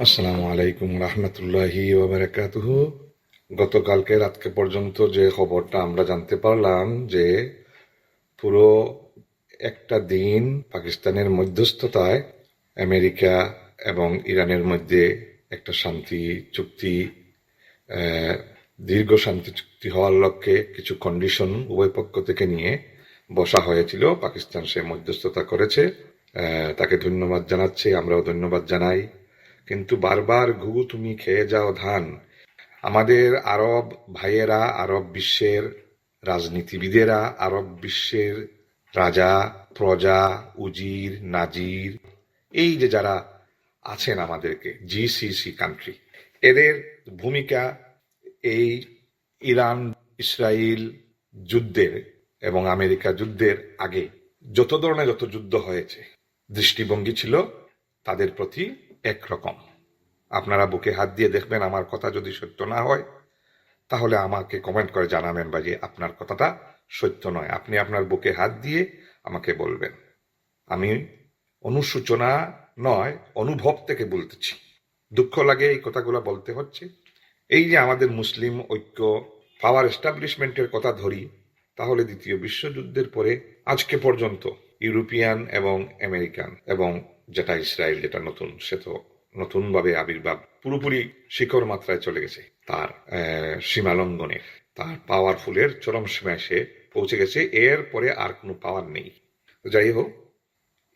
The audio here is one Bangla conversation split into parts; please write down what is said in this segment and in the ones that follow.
আসসালামু আলাইকুম রহমতুল্লাহি ওবারাকাতুহু। গতকালকে রাতকে পর্যন্ত যে খবরটা আমরা জানতে পারলাম যে পুরো একটা দিন পাকিস্তানের মধ্যস্থতায় আমেরিকা এবং ইরানের মধ্যে একটা শান্তি চুক্তি, দীর্ঘ শান্তি চুক্তি হওয়ার লক্ষ্যে কিছু কন্ডিশন উভয় পক্ষ থেকে নিয়ে বসা হয়েছিল। পাকিস্তান সে মধ্যস্থতা করেছে, তাকে ধন্যবাদ জানাচ্ছে, আমরাও ধন্যবাদ জানাই। কিন্তু বারবার ঘুঘু তুমি খেয়ে যাও ধান। আমাদের আরব ভাইয়েরা, আরব বিশ্বের রাজনীতিবিদেরা, আরব বিশ্বের রাজা, প্রজা, উজির, নাজির, এই যে যারা আছেন আমাদেরকে জিসিসি কান্ট্রি, এদের ভূমিকা এই ইরান ইসরায়েল যুদ্ধের এবং আমেরিকা যুদ্ধের আগে যত ধরনের যত যুদ্ধ হয়েছে, দৃষ্টিভঙ্গি ছিল তাদের প্রতি একরকম। আপনারা বুকে হাত দিয়ে দেখবেন, আমার কথা যদি সত্য না হয় তাহলে আমাকে কমেন্ট করে জানাবেন বা যে আপনার কথাটা সত্য নয়। আপনি আপনার বুকে হাত দিয়ে আমাকে বলবেন। আমি অনুসূচনা নয়, অনুভব থেকে বলতেছি। দুঃখ লাগে এই কথাগুলো বলতে হচ্ছে। এই যে আমাদের মুসলিম ঐক্য, পাওয়ার এস্টাবলিশমেন্টের কথা ধরি, তাহলে দ্বিতীয় বিশ্বযুদ্ধের পরে আজকে পর্যন্ত ইউরোপিয়ান এবং আমেরিকান এবং যেটা ইসরায়েল, যেটা নতুন, সে তো নতুনভাবে আবির্ভাব পুরোপুরি শিখর মাত্রায় চলে গেছে। তার সীমালঙ্ঘনের, তার পাওয়ারফুলের চরম সীমায় সে পৌঁছে গেছে। এর পরে আর কোনো পাওয়ার নেই। যাই হোক,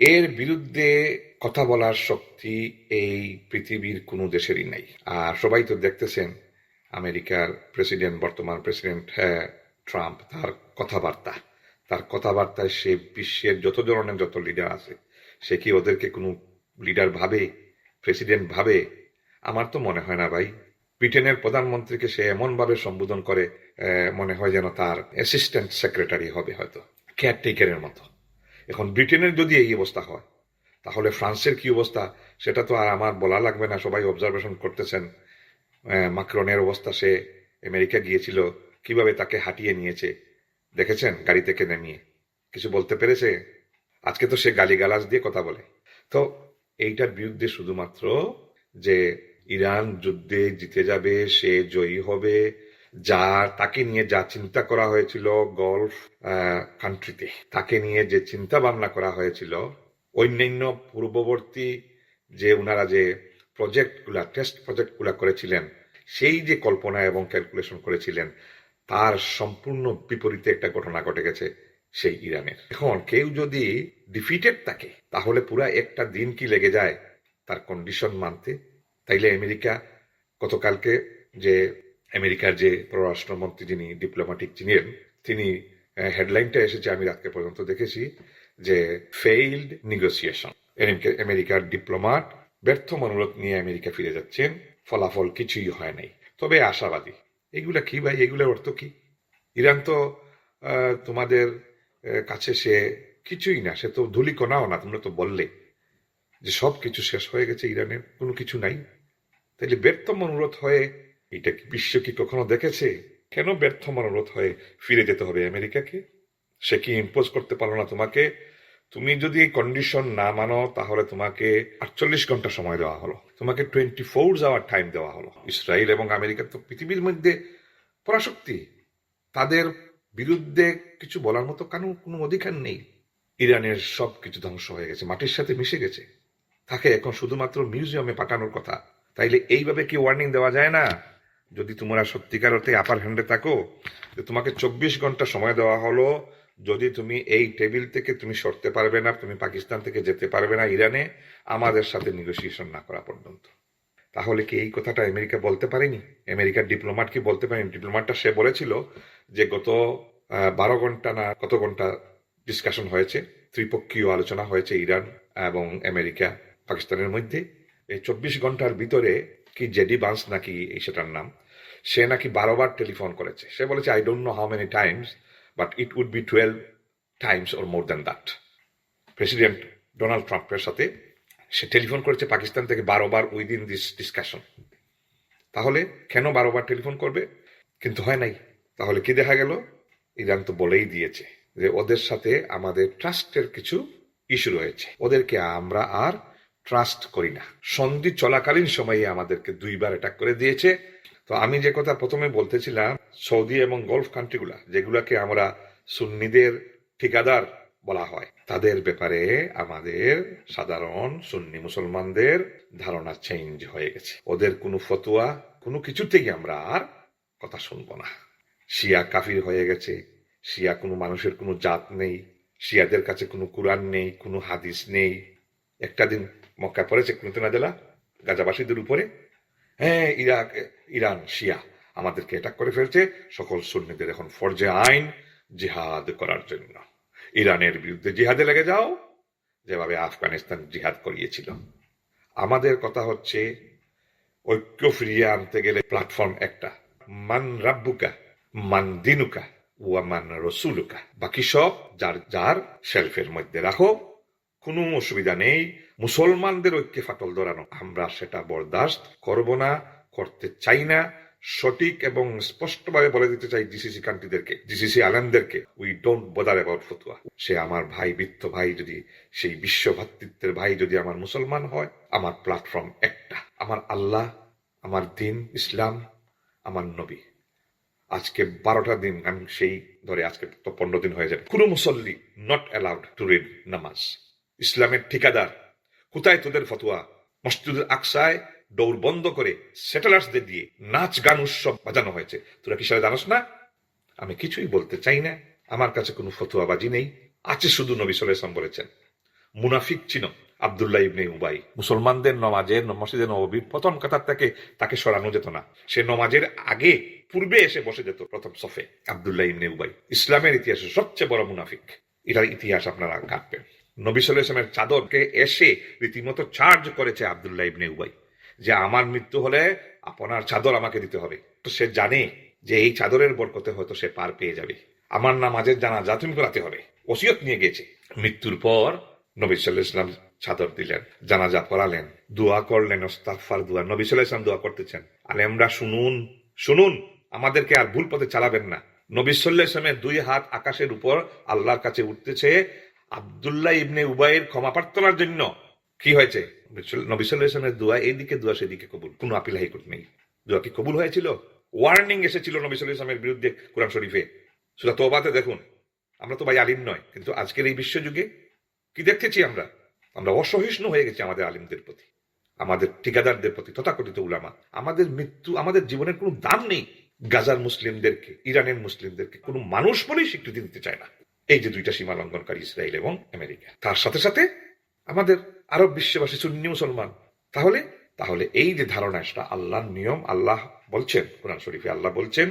এর বিরুদ্ধে কথা বলার শক্তি এই পৃথিবীর কোনো দেশেরই নাই। আর সবাই তো দেখতেছেন আমেরিকার প্রেসিডেন্ট, বর্তমান প্রেসিডেন্ট ট্রাম্প, তার কথাবার্তায় সে বিশ্বের যত ধরনের যত লিডার আছে, সে কি ওদেরকে কোনো লিডার ভাবে, প্রেসিডেন্ট ভাবে? আমার তো মনে হয় না ভাই। ব্রিটেনের প্রধানমন্ত্রীকে সে এমনভাবে সম্বোধন করে, মনে হয় যেন তার অ্যাসিস্ট্যান্ট সেক্রেটারি হবে, হয়তো কেয়ারটেকারের মতো। এখন ব্রিটেনের যদি এই অবস্থা হয়, তাহলে ফ্রান্সের কি অবস্থা সেটা তো আর আমার বলা লাগবে না, সবাই অবজারভেশন করতেছেন। মাক্রনের অবস্থা, সে আমেরিকা গিয়েছিল, কিভাবে তাকে হাঁটিয়ে নিয়েছে দেখেছেন, গাড়ি থেকে নামিয়ে। কিছু বলতে পেরেছে? আজকে তো সে গালিগালাজ দিয়ে কথা বলে। তো এইটার বিরুদ্ধে শুধুমাত্র যে ইরান যুদ্ধে জিতে যাবে, সে জয়ী হবে, যা তাকে নিয়ে যা চিন্তা করা হয়েছিল গলফ কান্ট্রিতে, তাকে নিয়ে যে চিন্তা ভাবনা করা হয়েছিল, অন্যান্য পূর্ববর্তী যে ওনারা যে প্রজেক্টগুলা, টেস্ট প্রজেক্টগুলা করেছিলেন, সেই যে কল্পনা এবং ক্যালকুলেশন করেছিলেন, তার সম্পূর্ণ বিপরীতে একটা ঘটনা ঘটে গেছে সেই ইরানের। এখন কেউ যদি ডিফিটেড থাকে, তাহলে পুরা একটা দিন কি লেগে যায় তার কন্ডিশন মানতে? তাইলে আমেরিকা গতকালকে যে আমেরিকার যে পররাষ্ট্রমন্ত্রী, যিনি ডিপ্লোম্যাটিক ছিলেন, তিনি হেডলাইনটা এসেছে, আমি রাতকে পর্যন্ত দেখেছি, যে ফেইল্ড নেগোসিয়েশন। আমেরিকার ডিপ্লোমাট ব্যর্থ মনোরথ নিয়ে আমেরিকা ফিরে যাচ্ছেন, ফলাফল কিছুই হয় নাই, তবে আশাবাদী। এগুলা কি ভাই? এগুলোর অর্থ কি? ইরান তো তোমাদের কাছে সে কিছুই না, সে তো ধুলিকণাও না। তোমরা তো বললে যে সব কিছু শেষ হয়ে গেছে, ইরানের কোনো কিছু নাই। তাইলে ব্যর্থ মনোরথ হয়ে, এটা কি বিশ্ব কি কখনো দেখেছে? কেন ব্যর্থ মনোরথ হয়ে ফিরে যেতে হবে আমেরিকাকে? সে কি ইম্পোজ করতে পারলো না তোমাকে? তুমি যদি এই কন্ডিশন না মানো, তাহলে তোমাকে 48 ঘন্টা সময় দেওয়া হলো, তোমাকে 24 আওয়ার টাইম দেওয়া হলো। ইসরায়েল এবং আমেরিকা তো পৃথিবীর মধ্যে পরাশক্তি, তাদের বিরুদ্ধে কিছু বলার মতো কোনো অধিকার নেই। ইরানের সব কিছু ধ্বংস হয়ে গেছে, মাটির সাথে মিশে গেছে, তাকে এখন শুধুমাত্র মিউজিয়ামে পাঠানোর কথা। তাইলে এইভাবে কি ওয়ার্নিং দেওয়া যায় না? যদি তোমরা সত্যিকার অর্থে আপার হ্যান্ডে থাকো, যে তোমাকে 24 ঘন্টা সময় দেওয়া হলো, যদি তুমি এই টেবিল থেকে তুমি সরতে পারবে না, তুমি পাকিস্তান থেকে যেতে পারবে না ইরানে আমাদের সাথে নেগোসিয়েশন না করা পর্যন্ত, তাহলে কি এই কথাটা আমেরিকা বলতে পারেনি? আমেরিকার ডিপ্লোম্যাট কি বলতে পারেনি? ডিপ্লোম্যাটটা সে বলেছিল যে গত 12 ঘন্টা না কত ঘন্টা ডিসকাশন হয়েছে, ত্রিপক্ষীয় আলোচনা হয়েছে ইরান এবং আমেরিকা পাকিস্তানের মধ্যে। এই 24 ঘন্টার ভিতরে কি জেডি বান্স নাকি এই সেটার নাম, সে নাকি 12বার টেলিফোন করেছে। সে বলেছে I don't know how many times, but it would be 12 times or more than that. President Donald ট্রাম্পের সাথে সে টেলিফোন করেছে পাকিস্তান থেকে 12বার উইদিন দিস ডিসকাশন। তাহলে কেন 12বার টেলিফোন করবে? কিন্তু হয় নাই। তাহলে কি দেখা গেল? ইরান তো বলেই দিয়েছে যে ওদের সাথে আমাদের ট্রাস্টের কিছু ইস্যু রয়েছে, ওদেরকে আমরা আর ট্রাস্ট করি না। সন্ধি চলাকালীন সময়ে আমাদেরকে 2বার অ্যাটাক করে দিয়েছে। তো আমি যে কথা প্রথমে বলতেছিলাম, সৌদি এবং গলফ কান্ট্রিগুলা যেগুলাকে আমরা সুন্নিদের ঠিকাদার বলা হয়, তাদের ব্যাপারে আমাদের সাধারণ সুন্নি মুসলমানদের ধারণা চেঞ্জ হয়ে গেছে। ওদের কোনো ফতোয়া, কোনো কিছুতেই আমরা আর কথা শুনবো না। শিয়া কাফির হয়ে গেছে, শিয়া কোনো মানুষের কোনো জাত নেই, শিয়াদের কাছে কোনো কুরআন নেই, কোনো হাদিস নেই। একটা দিন মক্কা পড়েছে কুনতুনাজেলা গাজাবাসীদের উপরে, হ্যাঁ ইরান শিয়া আমাদেরকে অ্যাটাক করে ফেলছে, সকল সুন্নিদের এখন ফরজে আইন জিহাদ করার জন্য। ইরানের বিরুদ্ধে জিহাদে লেগে যাও, যেভাবে আফগানিস্তান জিহাদ করিয়েছিল। আমাদের কথা হচ্ছে ঐক্য ফিরিয়ে আনতে গেলে প্ল্যাটফর্ম একটা, মান রাব্বুকা মান দিনুকা ওয়া মান রসুলুকা। বাকি সব যার যার শেলফের মধ্যে রাখো, কোনো অসুবিধা নেই। মুসলমানদের ঐক্যে ফাটল ধরানো আমরা সেটা বরদাস্ত করব না, করতে চাই না। সঠিক এবং স্পষ্টভাবে বলে দিতে চাই জিসিসি কান্ট্রিদেরকে, জিসিসি আলেমদেরকে, উই ডোন্ট বদার অ্যাবাউট ফতুয়া। সে আমার ভাই, বৃত্ত ভাই, যদি সেই বিশ্ব ভ্রাতৃত্বের ভাই যদি আমার মুসলমান হয়, আমার প্ল্যাটফর্ম একটা, আমার আল্লাহ, আমার দিন ইসলাম, আমার নবী। আজকে 12টা দিন আমি সেই ধরে, আজকে তো 15 দিন হয়ে যাবে, কোনো মুসল্লি নট অ্যালাউড টু রিড নামাজ। ইসলামের ঠিকাদার কোথায় তোদের ফতোয়া? মসজিদুল আকসায় দৌড় বন্ধ করে স্যাটেলাইটসদের দিয়ে নাচ গান উৎসব বাজানো হয়েছে। তোরা কি সেটা জানোস না? আমি কিছুই বলতে চাই না, আমার কাছে কোনো ফতোয়াবাজি নেই। আছে শুধু নবী সাল্লাল্লাহু আলাইহি ওয়াসাল্লাম বলেছেন, মুনাফিক ছিল আব্দুল্লাহ ইবনে উবাই। মুসলমানদের নমাজের মসজিদে নববীর প্রথম কাতার থেকে তাকে সরানো যেত না, সে নমাজের আগে পূর্বে এসে বসে যেত প্রথম সফে। আব্দুল্লাহ ইবনে উবাই ইসলামের ইতিহাসে সবচেয়ে বড় মুনাফিক। এটার ইতিহাস আপনারা কাটবেন। নবী সাল্লাল্লাহু আলাইহি ওয়াসাল্লামের চাদরকে এসে রীতিমতো চার্জ করেছে আব্দুল্লাহ ইবনে উবাই, যে আমার মৃত্যু হলে আপনার চাদর আমাকে দিতে হবে। তো সে জানে যে এই চাদরের বরকতে হয়তো সে পার পেয়ে যাবে, আমার নামাজের জানাজা তুমি করাতে হবে। ওসিয়ত নিয়ে গেছে। মৃত্যুর পর নবী সাল্লাল্লাহু আলাইহি ওয়াসাল্লাম চাদর দিলেন, জানাজা পড়ালেন, দোয়া করলেন, ইস্তিগফার দোয়া। নবী সাল্লাল্লাহু আলাইহি ওয়াসাল্লাম দোয়া করতেছেন, আলেমরা শুনুন, শুনুন, আমাদেরকে আর ভুল পথে চালাবেন না। নবী সাল্লাল্লাহু আলাইহি ওয়াসাল্লামের 2 হাত আকাশের উপর আল্লাহর কাছে উঠতেছে আব্দুল্লাহ ইবনে উবাইয়ের ক্ষমা প্রার্থনার জন্য। কি হয়েছে? নবী সাল্লাল্লাহু আলাইহি ওয়াসাল্লামের দোয়া এইদিকে, দোয়া সেদিকে কবুল, কোনো আপিল হাইকোর্ট নেই। দোয়া কি কবুল হয়েছিল? ওয়ার্নিং এসেছিল নবী সাল্লাল্লাহু আলাইহি ওয়াসাল্লামের বিরুদ্ধে কোরআন শরীফে, সূরা তওবাতে দেখুন। আমরা তো ভাই আলিম নয়, কিন্তু আজকের এই বিশ্বযুগে কি দেখতেছি আমরা? আমরা অসহিষ্ণু হয়ে গেছি আমাদের আলিমদের প্রতি, আমাদের ঠিকাদারদের প্রতি, তথাকথিত উলামা। আমাদের মৃত্যু, আমাদের জীবনের কোনো দাম নেই। গাজার মুসলিমদেরকে, ইরানের মুসলিমদেরকে কোনো মানুষ বলেই স্বীকৃতি দিতে চায় না। এই যে 2টা সীমা লঙ্ঘনকারী ইসরায়েল এবং আমেরিকা, তার সাথে সাথে আমাদের আরব বিশ্ববাসী সুন্নি মুসলমান। তাহলে তাহলে এই যে ধারণা, সেটা আল্লাহর নিয়ম। আল্লাহ বলছেন কোরআন শরীফে, আল্লাহ বলছেন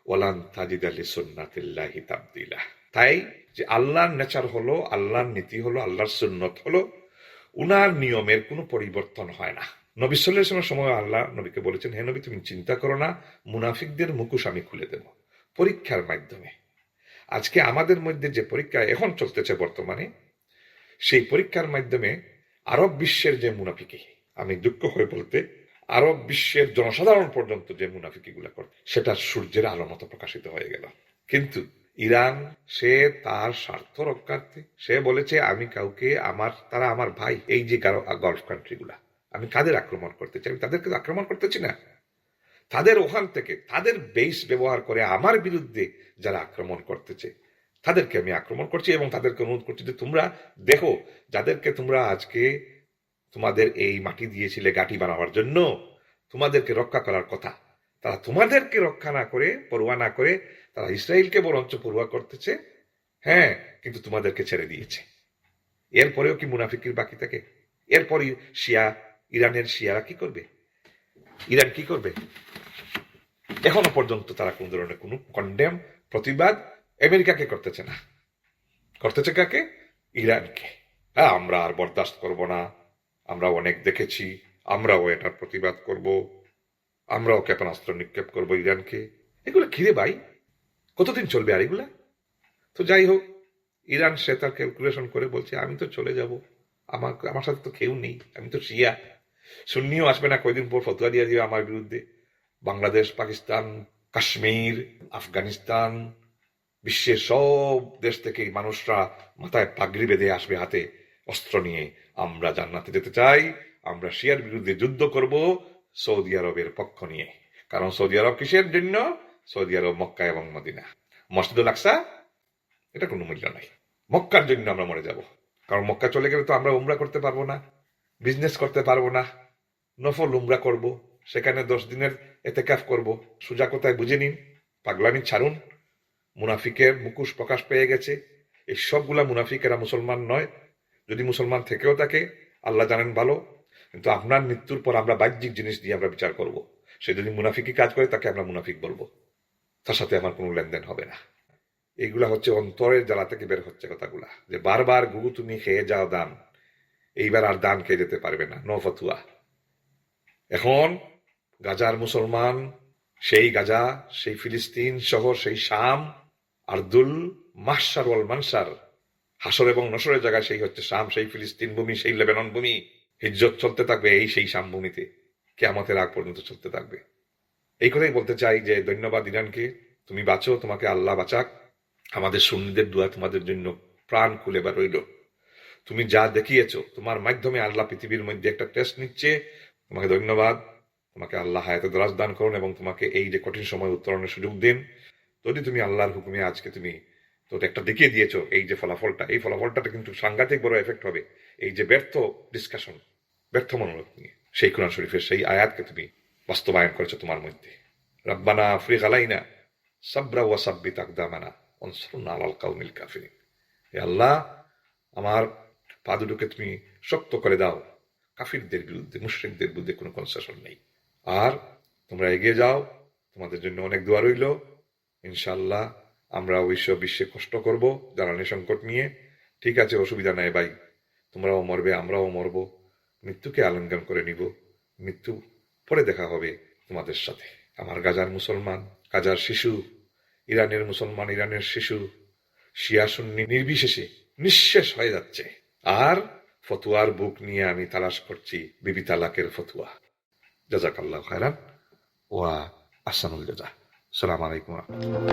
ওয়ালান তাজিদা লিসুন্নাতিল্লাহি তাবদীলা। তাই যে আল্লাহর নেচার হলো, আল্লাহর নীতি হলো, আল্লাহর সুন্নত হলো, উনার নিয়মের কোনো পরিবর্তন হয় না। নবী সাল্লাল্লাহু আলাইহি ওয়াসাল্লামের সময় আল্লাহ নবীকে বলেছেন, হে নবী তুমি চিন্তা করো না, মুনাফিকদের মুখোশ আমি খুলে দেব পরীক্ষার মাধ্যমে। আজকে আমাদের মধ্যে যে পরীক্ষা এখন চলতেছে বর্তমানে, সেই পরীক্ষার মাধ্যমে আরব বিশ্বের যে মুনাফিকি, আমি দুঃখ হয়ে বলতে আরব বিশ্বের জনসাধারণ পর্যন্ত যে মুনাফিকি গুলা করে, সেটা সূর্যের আলো মতো প্রকাশিত হয়ে গেল। কিন্তু ইরান, সে তার স্বার্থ রক্ষার্থে সে বলেছে আমি কাউকে, তারা আমার ভাই। এই যে গলফ কান্ট্রি গুলা, আমি কাদের আক্রমণ করতে চাই? আমি তাদেরকে আক্রমণ করতেছি না। তাদের ওখান থেকে তাদের বেস ব্যবহার করে আমার বিরুদ্ধে যারা আক্রমণ করতেছে, তাদেরকে আমি আক্রমণ করছি এবং তাদেরকে অনুরোধ করছি যে তোমরা দেখো, যাদেরকে তোমরা আজকে তোমাদের এই মাটি দিয়েছিলে গাঁটি বানাবার জন্য, তোমাদেরকে রক্ষা করার কথা, তারা তোমাদেরকে রক্ষা না করে, পরোয়া না করে, তারা ইসরায়েলকে বরঞ্চ পরোয়া করতেছে। হ্যাঁ, কিন্তু তোমাদেরকে ছেড়ে দিয়েছে। এরপরেও কি মুনাফিকির বাকি থাকে? এরপরই ইরানের শিয়ারা কি করবে? ইরান কি করবে? এখনো পর্যন্ত তারা কোন ধরনের কোনো কন্ডেম, প্রতিবাদ আমেরিকাকে করতেছে না। করতেছে কাকে? ইরানকে। হ্যাঁ, আমরা আর বরদাস্ত করব না, আমরা অনেক দেখেছি, আমরাও এটার প্রতিবাদ করব, আমরাও ক্ষেপণাস্ত্র নিক্ষেপ করব ইরানকে। এগুলো ঘিরে ভাই কতদিন চলবে আর এগুলা? তো যাই হোক, ইরান সে তার ক্যালকুলেশন করে বলছে আমি তো চলে যাব, আমার সাথে তো কেউ নেই, আমি তো শিয়া, সুন্নিও আসবে না, কয়দিন পর ফতোয়া দিয়ে দিবে আমার বিরুদ্ধে। বাংলাদেশ, পাকিস্তান, কাশ্মীর, আফগানিস্তান, বিশ্বের সব দেশ থেকে মানুষরা মাথায় পাগড়ি বেঁধে আসবে, হাতে অস্ত্র নিয়ে, আমরা জান্নাতে যেতে চাই, আমরা শিয়ার বিরুদ্ধে যুদ্ধ করব সৌদি আরবের পক্ষ নিয়ে। কারণ সৌদি আরব কিসের জন্য? সৌদি আরব মক্কা এবং মদিনা। মসজিদুল আকসা এটা কোনো মূল্য নাই। মক্কার জন্য আমরা মরে যাব। কারণ মক্কা চলে গেলে তো আমরা উমরা করতে পারবো না, বিজনেস করতে পারবো না। নফল উমরা করব, সেখানে 10 দিনের এতেকাফ করব। সোজা কথায় বুঝে নিন, পাগলামি ছাড়ুন। মুনাফিকের মুখোশ প্রকাশ পেয়ে গেছে। এই সবগুলা মুনাফিকেরা মুসলমান নয়। যদি মুসলমান থেকেও থাকে আল্লাহ জানেন ভালো, কিন্তু আপনার মৃত্যুর পর আমরা বাহ্যিক জিনিস দিয়ে আমরা বিচার করব। সে যদি মুনাফিকি কাজ করে তাকে আমরা মুনাফিক বলবো, তার সাথে আমার কোনো লেনদেন হবে না। এইগুলা হচ্ছে অন্তরের জ্বালা থেকে বের হচ্ছে কথাগুলা, যে বারবার গুগু তুমি খেয়ে যাও দান, এইবার আর দান খেয়ে যেতে পারবে না, নো ফতুয়া। এখন গাজার মুসলমান, সেই গাজা, সেই ফিলিস্তিন শহর, সেই শাম, আর্দুল মাহশার ওয়াল মানসার, হাসর এবং নসরের জায়গায় সেই হচ্ছে শাম, সেই ফিলিস্তিন ভূমি, সেই লেবানন ভূমি। হিজ্জত চলতে থাকবে এই সেই শাম ভূমিতে, কিয়ামতের আগ পর্যন্ত চলতে থাকবে। এই কথাই বলতে চাই যে ধন্যবাদ ইরানকে, তুমি বাঁচো, তোমাকে আল্লাহ বাঁচাক। আমাদের সুন্নিদের দোয়া তোমাদের জন্য প্রাণ খুলে বা রইল। তুমি যা দেখিয়েছো, তোমার মাধ্যমে আল্লাহ পৃথিবীর মধ্যে একটা টেস্ট নিচ্ছে। তোমাকে ধন্যবাদ। তোমাকে আল্লাহ হায়াতে দরাজ দান করুন এবং তোমাকে এই যে কঠিন সময় উত্তরণের সুযোগ দিন। যদি তুমি আল্লাহর হুকুমে আজকে তুমি তো একটা দেখিয়ে দিয়েছো, এই যে ফলাফলটা, এই ফলাফলটা কিন্তু সাংঘাতিক বড় এফেক্ট হবে। এই যে ব্যর্থ ডিসকাশন, ব্যর্থ মনোরোধ নিয়ে, সেই কোরআন শরীফের সেই আয়াতকে তুমি বাস্তবায়ন করেছো তোমার মধ্যে। রব্বানা আফরিগ আলাইনা সাবরা ওয়া সাব্বিত আকদামানা ওয়ানসুরনা আলাল কাউমিল কাফিরিন। হে আল্লাহ, আমার পা দুটোকে তুমি শক্ত করে দাও, কাফিরদের বিরুদ্ধে, মুশরিকদের বিরুদ্ধে কোনো কনসেশন নেই। আর তোমরা এগিয়ে যাও, তোমাদের জন্য অনেক দোয়া রইল। ইনশাআল্লাহ আমরা বিশ্বে কষ্ট করব জ্বালানি সংকট নিয়ে। ঠিক আছে, অসুবিধা নাই ভাই, তোমরাও মরবে, আমরাও মরব, মৃত্যুকে আলিঙ্গন করে নিব। মৃত্যু পরে দেখা হবে তোমাদের সাথে। আমার গাজার মুসলমান, গাজার শিশু, ইরানের মুসলমান, ইরানের শিশু, শিয়া সুন্নি নির্বিশেষে নিঃশেষ হয়ে যাচ্ছে। আর ফতুয়ার বুক নিয়ে আমি তালাশ করছি বিবি তালাকের ফতুয়া। জাযাকাল্লাহু খায়রান ওয়া আহসানুল জাযা। আসসালামু আলাইকুম ওয়া রাহমাতুল্লাহ।